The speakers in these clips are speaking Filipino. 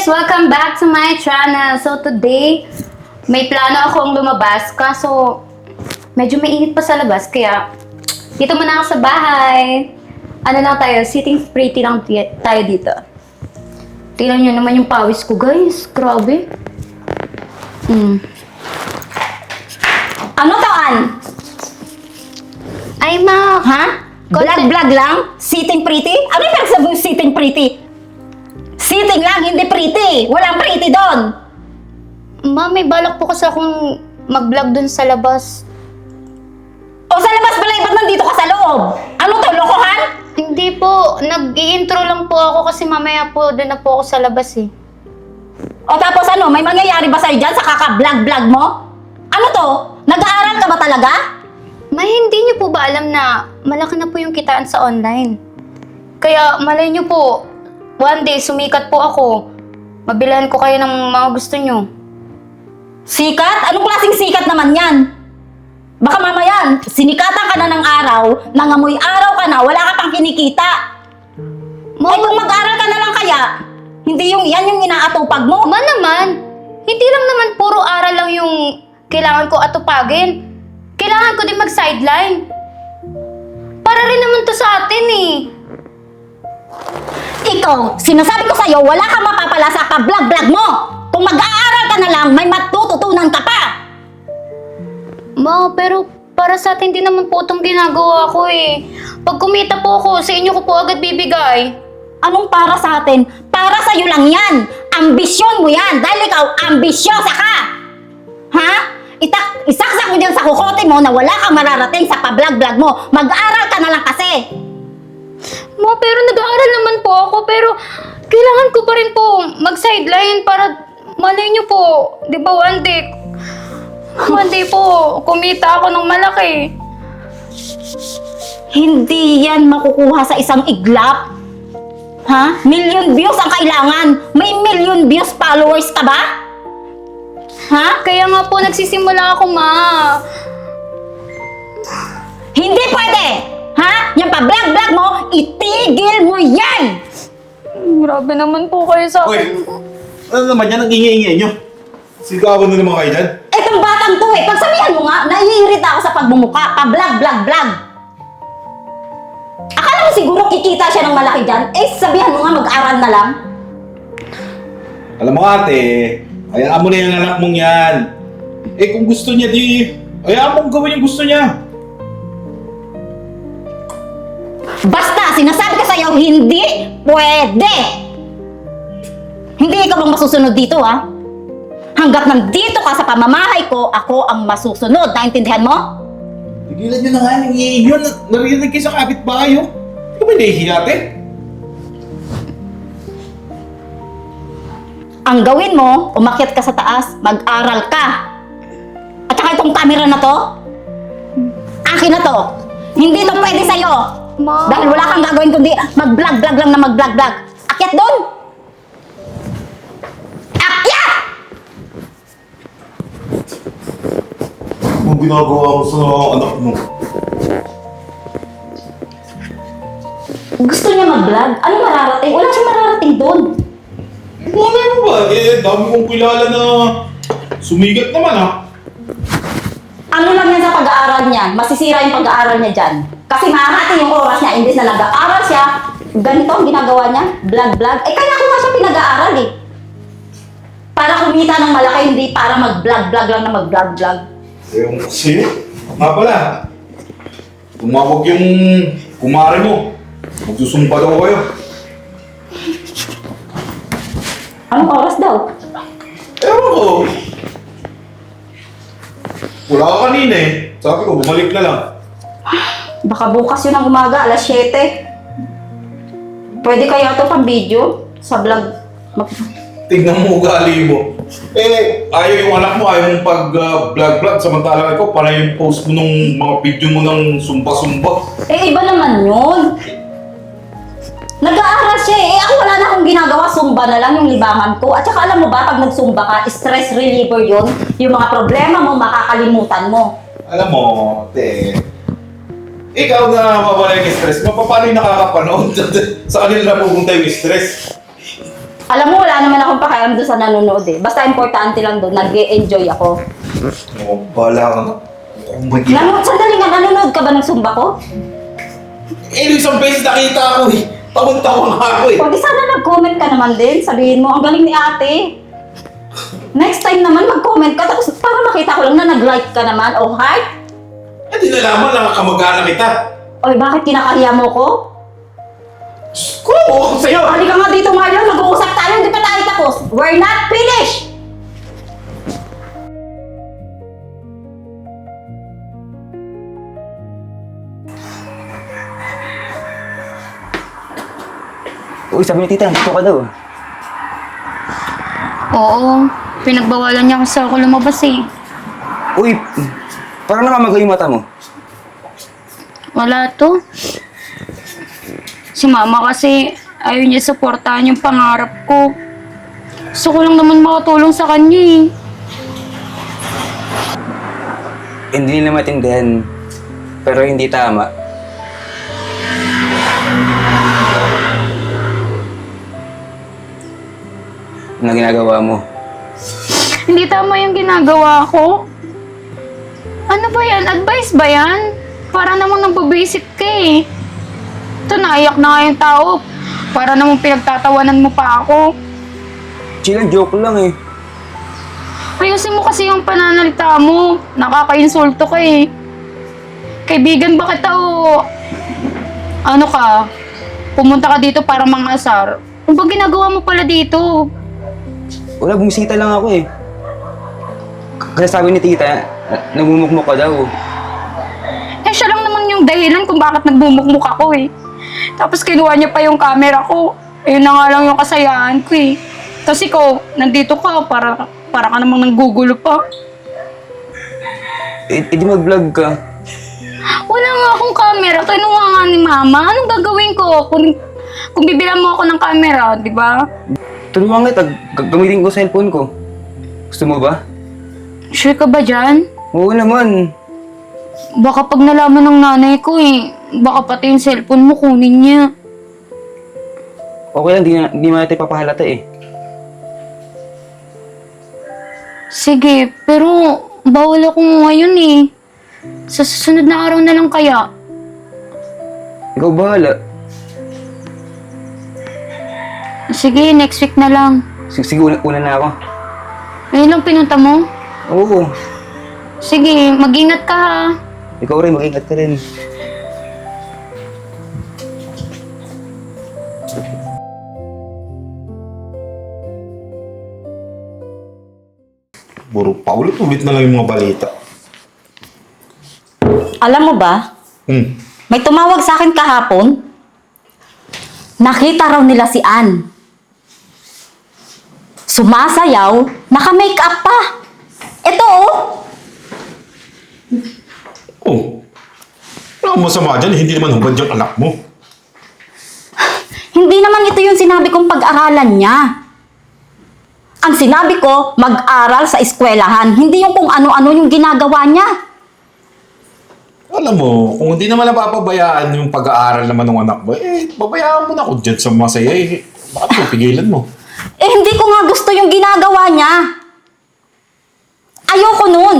guys! Welcome back to my channel. So today, may plano akong lumabas kaso medyo mainit pa sa labas kaya dito muna ako sa bahay. Ano lang tayo, sitting pretty lang tayo dito. Tingnan nyo naman yung pawis ko guys, grabe. Ano to, An? Ay ma, Ha? Vlog lang? Sitting pretty? Ano yung pinagsabi yung sitting pretty? Sitting lang, hindi pretty. Walang pretty doon. ma, may balak po kasi akong mag-vlog dun sa labas. O sa labas pala, ba't nandito ka sa loob? Ano to, lokohan? Hindi po, nag-i-intro lang po ako kasi mamaya po dun na po ako sa labas eh. O tapos ano, may mangyayari ba sa'yo dyan sa kaka-vlog mo? Ano to? Nag-aaral ka ba talaga? May hindi niyo po ba alam na malaki na po yung kitaan sa online? Kaya malay niyo po, one day sumikat po ako. Mabilhan ko kayo ng mga gusto niyo. Sikat? Anong klaseng sikat naman yan? Baka mamayan, sinikatan ka na ng araw, nangamoy araw ka na, wala ka pang kinikita. Ay kung mag-aral ka na lang kaya, hindi yan yung inaatupag mo. Ma naman, hindi lang naman puro aral lang yung kailangan ko atupagin. Kailangan ko din mag-sideline. Para rin naman to sa atin eh. Ikaw, sinasabi ko sa'yo, wala kang mapapala sa ka-vlog mo. Kung mag-aaral ka na lang, may matututunan ka pa. Ma, pero para sa atin din naman po itong ginagawa ko eh. Pag kumita po ako, sa inyo ko po agad bibigay. Anong para sa atin? Para sa'yo lang yan. Ambisyon mo yan. Dahil ikaw, ambisyosa ka. Ha? Isaksak mo dyan sa kukote mo na wala kang mararating sa pa-vlog mo. Mag-aaral ka na lang kasi. Ma, pero nag-aaral naman po ako, pero kailangan ko pa rin po mag-sideline para malay niyo po, di ba one day po, kumita ako ng malaki. Hindi yan makukuha sa isang iglap. Ha? Million views ang kailangan. May million views followers ka ba? Ha? Kaya nga po nagsisimula ako, ma. Hindi pwede! Ha? Yung pa-vlog mo, itigil mo yan! Grabe naman po kayo sa Uy, akin. ano naman yan ang ingay-ingay nyo? Sigawan na naman kayo dyan? Etong batang to eh, pagsabihan mo nga, naiirita ako sa pagmumuka, pa-vlog. Akala mo siguro kikita siya ng malaki dyan? Eh, sabihan mo nga mag-aral na lang. Alam mo ate, hayaan mo na yung anak mong yan. Eh kung gusto niya di, hayaan mong gawin yung gusto niya. Basta, sinasabi ko sa'yo, hindi pwede! Hindi ikaw ang masusunod dito, ha? Hanggat nandito ka sa pamamahay ko, ako ang masusunod. Naintindihan mo? Tigilan nyo na nga yung ingay yun. Narinig kayo sa kapitbahay oh. Hindi ka ba nahihiya ate? Ang gawin mo, umakyat ka sa taas, mag-aral ka. At saka itong camera na to, akin na to. Hindi to pwede sa'yo. Ma. Dahil wala kang gagawin kundi mag-vlog lang na mag-vlog. Akyat doon! Akyat! Anong ginagawa mo sa anak mo? Gusto niya mag-vlog? Ano mararating? Wala siyang mararating doon. Wala mo ba? Eh, dami kong kilala na sumigat naman ah. Ano lang yan sa pag-aaral niya? Masisira yung pag-aaral niya dyan. Kasi mahahati yung oras niya, imbes na nag-aaral siya, ganito ang ginagawa niya, vlog. Eh kaya ako nga siya pinag-aaral eh. Para kumita ng malaki, hindi para mag-vlog lang na mag-vlog. Yung kasi, nga pala, tumawag yung kumare mo. Magsusumpa daw kayo. Anong oras daw? Ewan ko. Wala ka kanina eh. Sabi ko, bumalik na lang. Baka bukas yun ang umaga, alas 7. Pwede kaya ito pang video sa vlog. Tignan mo ugali mo. Eh, ayaw yung anak mo, ayaw mong pag-vlog-vlog. Samantalang ikaw, para yung post mo nung mga video mo ng sumba-sumba. Eh, iba naman yun. Nag-aaral siya eh. Ako wala na akong ginagawa. Zumba na lang yung libangan ko. At saka alam mo ba, pag nag-zumba ka, stress reliever yun. Yung mga problema mo, makakalimutan mo. Alam mo, te, ikaw na mawala yung stress mo, paano yung nakakapanood? Sa kanila na pupunta yung stress? Alam mo, wala naman akong pakialam doon sa nanonood eh. Basta importante lang doon, nag-e-enjoy ako. Oh, bahala ka nga. Oh my God. Sandali nga, nanonood ka ba ng Zumba ko? Eh, isang beses nakita ako eh. Tawang-tawa nga ako eh. O di sana nag-comment ka naman din. Sabihin mo, ang galing ni ate. Next time naman, mag-comment ka. Tapos para makita ko lang na nag-like ka naman. O heart? Eh, di nalaman, nakakamag-anak kita. Oy, bakit kinakahiya mo ko? Kung ako sa'yo. Halika nga dito, Marlon. Mag-uusap tayo. Hindi pa tayo tapos. We're not finished! Uy, sabi ni tita, dito ka daw. Oo, pinagbawalan niya kasi ako lumabas eh. Uy, parang namamaga yung mata mo. Wala to. Si mama kasi ayaw niya suportahan yung pangarap ko. Gusto ko lang naman makatulong sa kanya eh. Hindi nila maintindihan, pero hindi tama. Na ginagawa mo. Hindi tama yung ginagawa ko. Ano ba yan? Advice ba yan? Para namang nagbabisit ka eh. Ito, naiyak na nga yung tao. Para namang pinagtatawanan mo pa ako. Chill, joke lang eh. Ayusin mo kasi yung pananalita mo. Nakaka-insulto ka eh. Kaibigan ba kita o... Ano ka? Pumunta ka dito para mangasar. Ano ba ginagawa mo pala dito? Wala, bumisita lang ako eh. Kasi sabi ni tita, nagmumukmuk ka daw. Eh, siya lang naman yung dahilan kung bakit nagbumukmuk ako eh. Tapos kinuha niya pa yung camera ko. Ayun na nga lang yung kasayahan ko eh. Tapos ikaw, nandito ka para ka namang nanggugulo pa. Di mag-vlog ka. Wala nga akong camera. Kinuha nga ni mama. Anong gagawin ko kung bibilan mo ako ng camera, di ba? Tulungan kita, gamitin ko sa cellphone ko. Gusto mo ba? Sure ka ba dyan? Oo naman. Baka pag nalaman ng nanay ko eh, baka pati yung cellphone mo kunin niya. Okay lang, di natin papahalata eh. Sige, pero bawal ako ngayon eh. Sa susunod na araw na lang kaya. Ikaw bahala. Sige, next week na lang. Sige, una na ako. Ngayon lang pinunta mo? Oo. Sige, mag-ingat ka ha. Ikaw rin, mag-ingat ka rin. Puro paulit-ulit na lang yung mga balita. Alam mo ba, may tumawag sa akin kahapon. Nakita raw nila si Ann. Sumasayaw, naka-make up pa. Ito oh. Oh. Wala akong masama dyan. Hindi naman hubad yung anak mo. Hindi naman ito yung sinabi kong pag-aralan niya. Ang sinabi ko, mag-aral sa eskwelahan. Hindi yung kung ano-ano yung ginagawa niya. Alam mo, kung hindi naman napapabayaan yung pag-aaral naman ng anak mo, eh, babayaan mo na ako dyan sa masaya eh. Bakit pigilan mo? Eh, hindi ko nga gusto yung ginagawa niya. Ayoko nun.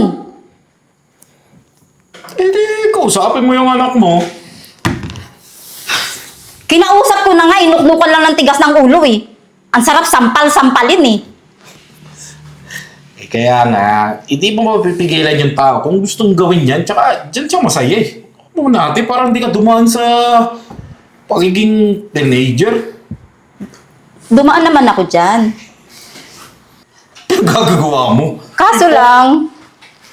Eh di, kausapin mo yung anak mo. Kinausap ko na nga, inuknukan lang ng tigas ng ulo eh. Ang sarap sampal-sampalin eh. Eh kaya nga, hindi mo mapipigilan yung tao kung gustong gawin yan, tsaka dyan siya masaya eh. Ano natin, parang hindi ka dumaan sa pagiging teenager. Dumaan naman ako dyan. Gagagawa mo. Kaso lang,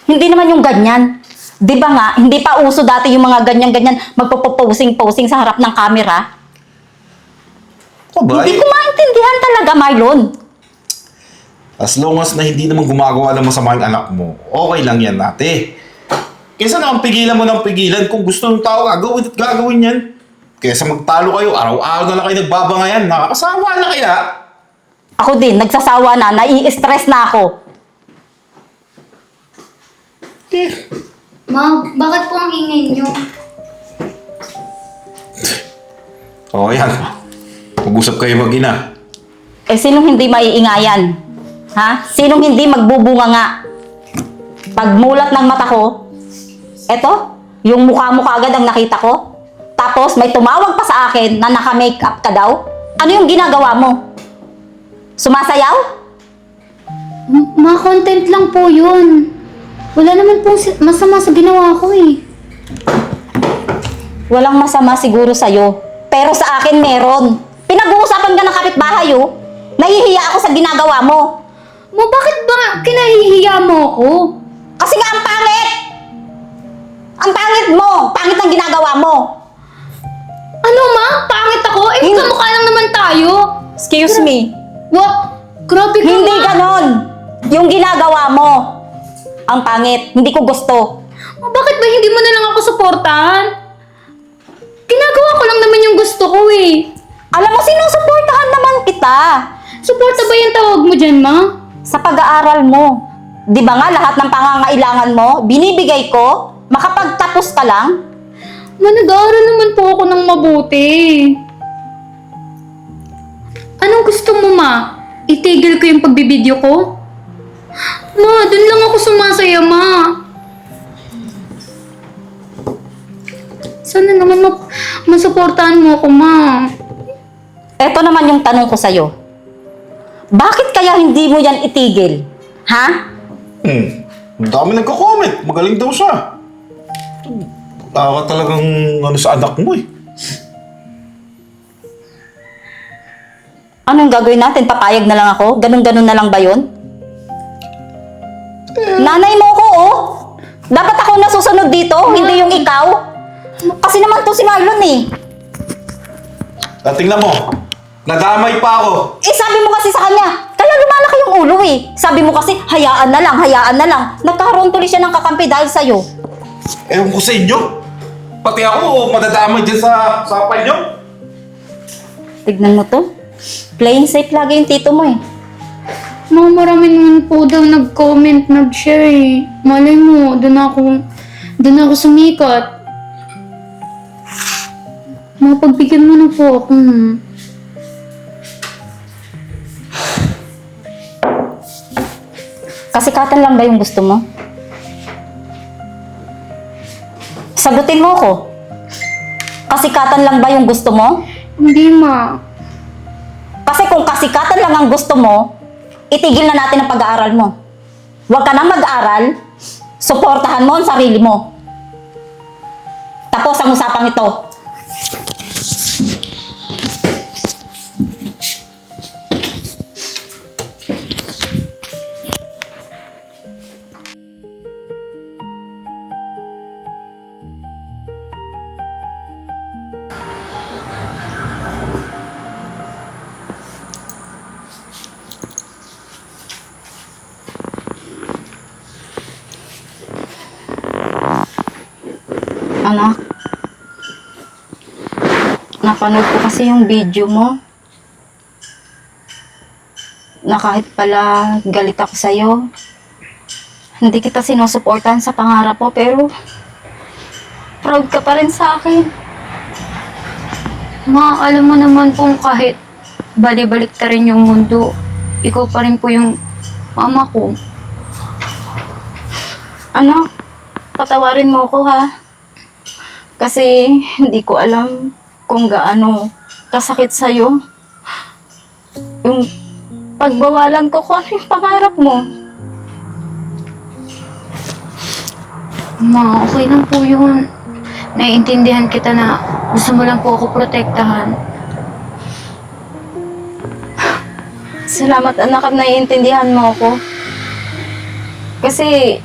hindi naman yung ganyan. Di ba nga, hindi pa uso dati yung mga ganyan-ganyan magpo-posing-posing sa harap ng camera. Aba, Hindi eh, ko maintindihan talaga, Marlon. as long as na hindi naman gumagawa ng masama yung anak mo, okay lang yan ate. Kaysa naman pigilan mo ng pigilan, kung gusto ng tao, gagawin at gagawin yan. Kaysa magtalo kayo, araw-araw na lang kayo nagbabangayan, nakakasawa na kaya. Ako din, nagsasawa na, nai-stress na ako. Ma, bakit po ang ingay niyo? O yan, mag-usap kayo mag-ina. Eh, sinong hindi maiingayan? Ha? Sinong hindi magbubunga nga? Pagmulat ng mata ko, eto, yung mukha mo kaagad ang nakita ko. Tapos may tumawag pa sa akin na naka-makeup ka daw. Ano yung ginagawa mo? Sumasayaw? Mga content lang po yun. Wala naman po masama sa ginawa ko eh. Walang masama siguro sa'yo. Pero sa akin meron. Pinag-uusapan ka ng kapitbahay, oh. Nahihiya ako sa ginagawa mo. Ma, bakit ba kinahihiya mo ako? Kasi nga ang pangit! Ang pangit mo! Pangit ang ginagawa mo! Ano ma? Pangit ako? Eh, Hindi. kamukha lang naman tayo. Excuse me. What? Grabe ka Hindi ma. ganon! Yung ginagawa mo. Ang pangit. Hindi ko gusto. Ma, bakit ba hindi mo na lang ako suportahan? Ginagawa ko lang naman yung gusto ko eh. Alam mo, sinusuportahan naman kita. Suporta ba yung tawag mo dyan, ma? Sa pag-aaral mo. Di ba nga lahat ng pangangailangan mo, binibigay ko? Makapagtapos ka lang? Ma, nag-aaral naman po ako ng mabuti. Anong gusto mo, ma? Itigil ko yung pagbibideo ko? Ma, dun lang ako sumasaya, ma. Sana naman masuportahan mo ako, ma. Eto naman yung tanong ko sa'yo. Bakit kaya hindi mo yan itigil? Ha? Ang dami nagko-comment. Magaling daw siya. Wala ka talagang ano sa anak mo eh. Anong gagawin natin? Papayag na lang ako? Ganun-ganun na lang ba yun? Nanay mo ko, oh! Dapat ako nasusunod dito, hindi yung ikaw. Kasi naman to si Marlon eh. Tingnan mo. Nadamay pa ako. Eh sabi mo kasi sa kanya, kaya lumalaki yung ulo eh. Sabi mo kasi, hayaan na lang, hayaan na lang. Nagkaroon tuloy siya ng kakampi dahil sa'yo. Ewan ko sa inyo. Pati ako, madadamay dyan sa sapan nyo. Tignan mo to. Plain safe lagi yung tito mo eh. Ma, marami naman po daw nag-comment, nag-share eh. Malay mo, doon ako sumikat. Ma, pagbigyan mo na po ako. Kasikatan lang ba yung gusto mo? Sagutin mo ko. Kasikatan lang ba yung gusto mo? Hindi, ma. Kasi kung kasikatan lang ang gusto mo, itigil na natin ang pag-aaral mo. Huwag ka nang mag-aaral, suportahan mo ang sarili mo. Tapos ang usapang ito. Anak, napanood ko kasi yung video mo. Na kahit pala galit ako sa'yo, hindi kita sinusuportahan sa pangarap mo, pero proud ka pa rin sa akin. Ma, alam mo naman kung kahit bali-balik ta rin yung mundo, ikaw pa rin po yung mama ko. Anak, patawarin mo ko ha. Kasi hindi ko alam kung gaano kasakit sa'yo. Yung pagbawalan ko kung ano yung pangarap mo. Ma, okay lang po yun. Naiintindihan kita na gusto mo lang po ako protektahan. Salamat anak at naiintindihan mo ako. Kasi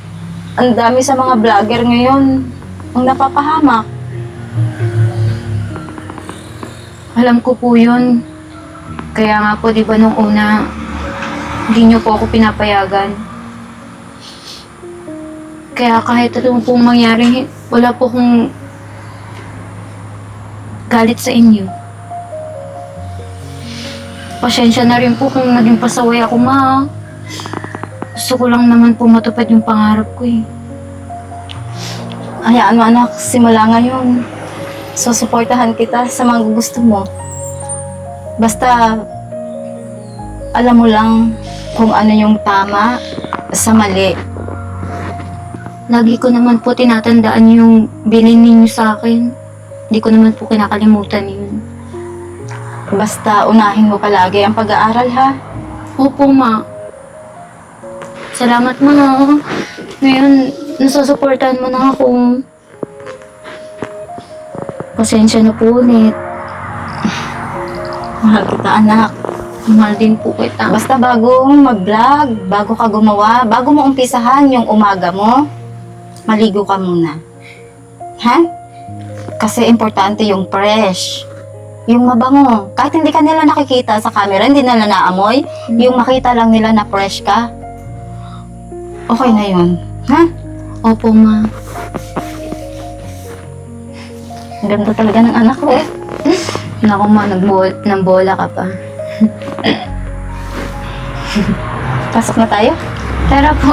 ang dami sa mga vlogger ngayon ang napapahamak. Alam ko po yun. Kaya nga po, di ba nung una, hindi niyo po ako pinapayagan. Kaya kahit ano pong mangyari, wala po kong galit sa inyo. Pasensya na rin po kung naging pasaway ako, ma. Gusto ko lang naman po matupad yung pangarap ko eh. Hayaan mo anak, simula ngayon, susuportahan kita sa mga gusto mo. Basta, alam mo lang kung ano yung tama sa mali. Lagi ko naman po tinatandaan yung bilin ninyo sa akin. Hindi ko naman po kinakalimutan yun. Basta unahin mo palagi ang pag-aaral, ha? Opo, ma. Salamat, ma. Ngayon, nasusuportahan mo na ako. Pasensya na po ulit. Mahal kita, anak. Mahal din po kita. Basta bago mag-vlog, bago ka gumawa, bago mo umpisahan yung umaga mo, maligo ka muna. Ha? Kasi importante yung fresh. Yung mabango. Kahit hindi ka nila nakikita sa camera, hindi nila naamoy, yung makita lang nila na fresh ka, okay na yun. Ha? Opo, ma. Ang ganda talaga ng anak ko. Naku, ma. Nang bola ka pa. Pasok na tayo. Tara po.